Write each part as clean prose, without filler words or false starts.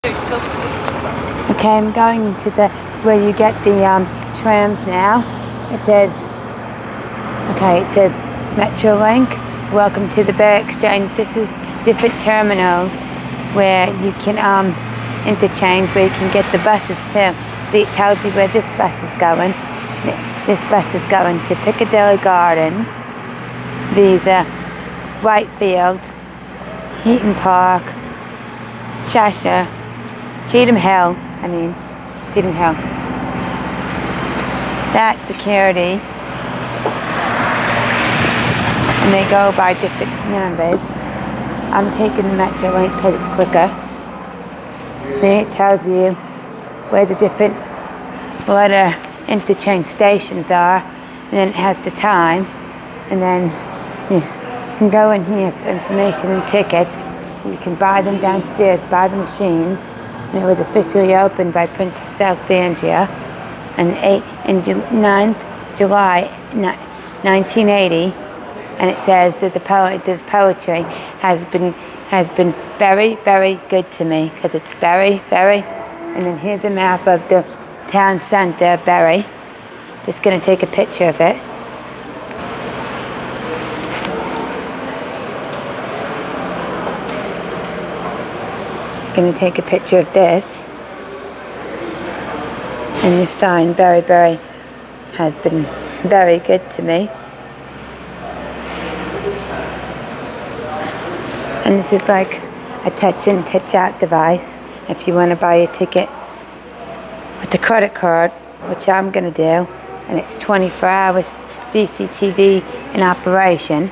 Okay, I'm going to the where you get the trams now. It says Metrolink. Welcome to the Interchange. This is different terminals where you can interchange, where you can get the buses too. See, it tells you where this bus is going. This bus is going to Piccadilly Gardens, these Whitefield, Heaton Park, Cheshire, Cheetham Hill. That's security. And they go by different numbers. I'm taking the Metrolink because it's quicker. Then it tells you where the different interchange stations are, and then it has the time, and then you can go in here for information and tickets. You can buy them downstairs by the machines, and it was officially opened by Princess Alexandria on 9th July 1980, and it says that this poetry has been very, very good to me, because it's very, very, and then here's a map of the town center, Bury. Just gonna take a picture of it. Gonna take a picture of this. And this sign, Bury, Bury, has been very good to me. And this is like a touch-in, touch-out device if you want to buy a ticket with the credit card, which I'm going to do. And it's 24 hours CCTV in operation.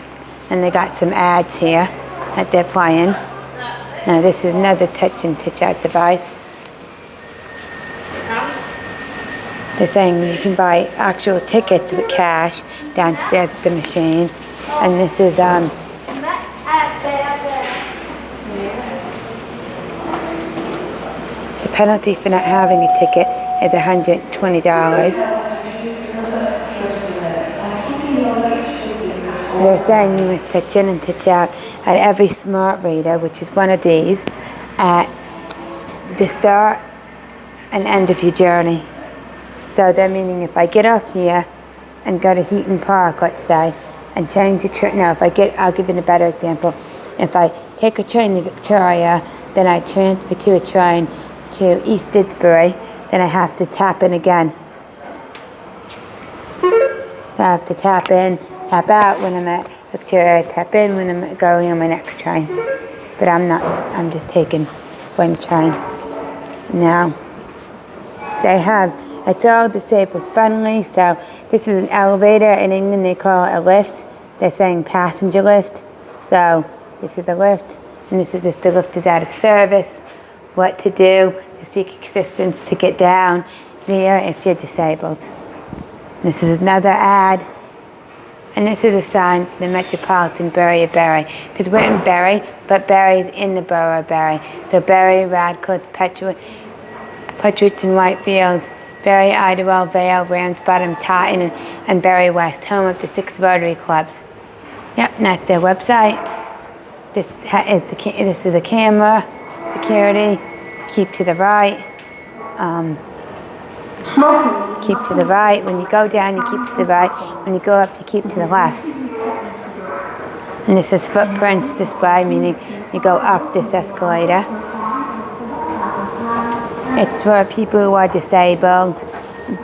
And they got some ads here that they're playing. Now this is another touch-in, touch-out device. They're saying you can buy actual tickets with cash downstairs at the machine. And this is the penalty for not having a ticket is $120. They're saying you must touch in and touch out at every smart reader, which is one of these, at the start and end of your journey. So they're meaning if I get off here and go to Heaton Park, let's say, and change the train. No, I'll give you a better example. If I take a train to Victoria, then I transfer to a train to East Didsbury, then I have to tap in again. I have to tap in, tap out when I'm at Victoria, tap in when I'm going on my next train. But I'm just taking one train. Now, it's all disabled friendly, so this is an elevator. In England they call it a lift. They're saying passenger lift. So this is a lift, and this is if the lift is out of service. What to do to seek assistance to get down there if you're disabled. This is another ad. And this is a sign for the Metropolitan Bury of Bury. Because we're in Bury, but Bury's in the borough of Bury. So Bury, Radcliffe, Petrich and Whitefield, Bury, Idlewell, Vale, Ramsbottom, Taunton, and Bury West, home of the 6 Rotary Clubs. Yep, and that's their website. This is a camera, security, keep to the right. Keep to the right. When you go down, you keep to the right. When you go up, you keep to the left. And this is footprints display, meaning you go up this escalator. It's for people who are disabled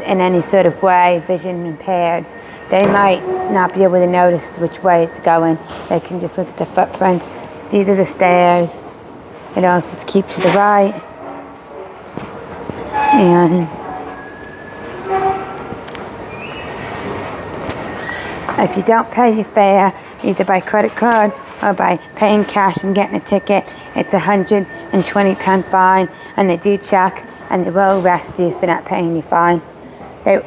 in any sort of way, vision impaired. They might not be able to notice which way it's going. They can just look at the footprints. These are the stairs. It also says keep to the right. And if you don't pay your fare, either by credit card or by paying cash and getting a ticket, it's £120 fine, and they do check, and they will arrest you for not paying your fine. They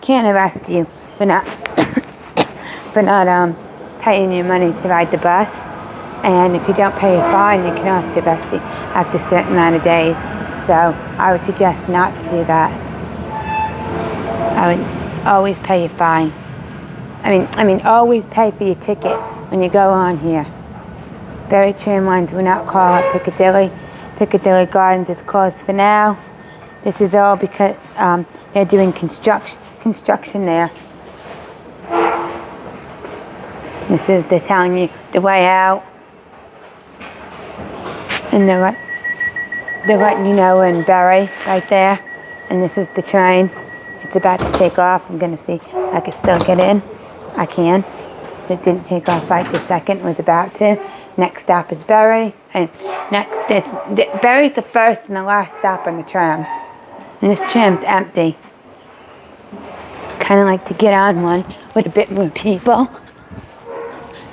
can't arrest you for not paying your money to ride the bus. And if you don't pay your fine, they can also arrest you after a certain amount of days. So I would suggest not to do that. I would always pay your fine. Always pay for your ticket when you go on here. Bury tram lines will not call at Piccadilly. Piccadilly Gardens is closed for now. This is all because they're doing construction there. They're telling you the way out. And they're letting you know we're in Bury, right there. And this is the train. It's about to take off. I'm gonna see if I can still get in. I can. It didn't take off right this second, it was about to. Next stop is Bury. And Bury's the first and the last stop on the trams. And this tram's empty. Kinda like to get on one with a bit more people.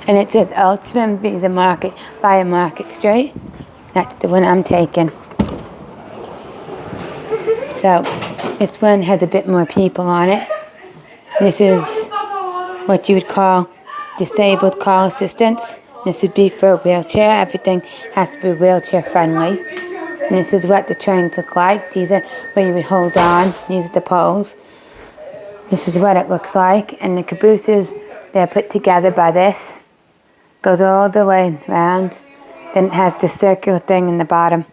And it says Ultram via Market Street. That's the one I'm taking. So this one has a bit more people on it. This is what you would call disabled call assistance. This would be for a wheelchair. Everything has to be wheelchair friendly. And this is what the trains look like. These are where you would hold on. These are the poles. This is what it looks like. And the cabooses, they're put together by this. Goes all the way around. Then it has this circular thing in the bottom.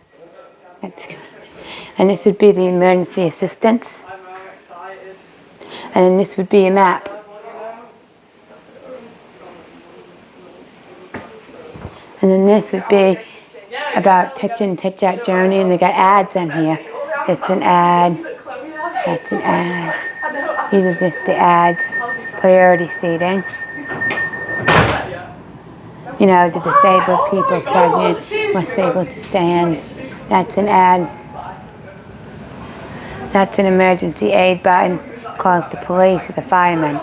And this would be the emergency assistance. And then this would be a map. And then this would be about touch in, touch out journey, and they got ads on here. It's an ad, that's an ad. These are just the ads, priority seating. You know, the disabled people, pregnant, less able to stand. That's an ad. That's an emergency aid button. Calls the police or the firemen.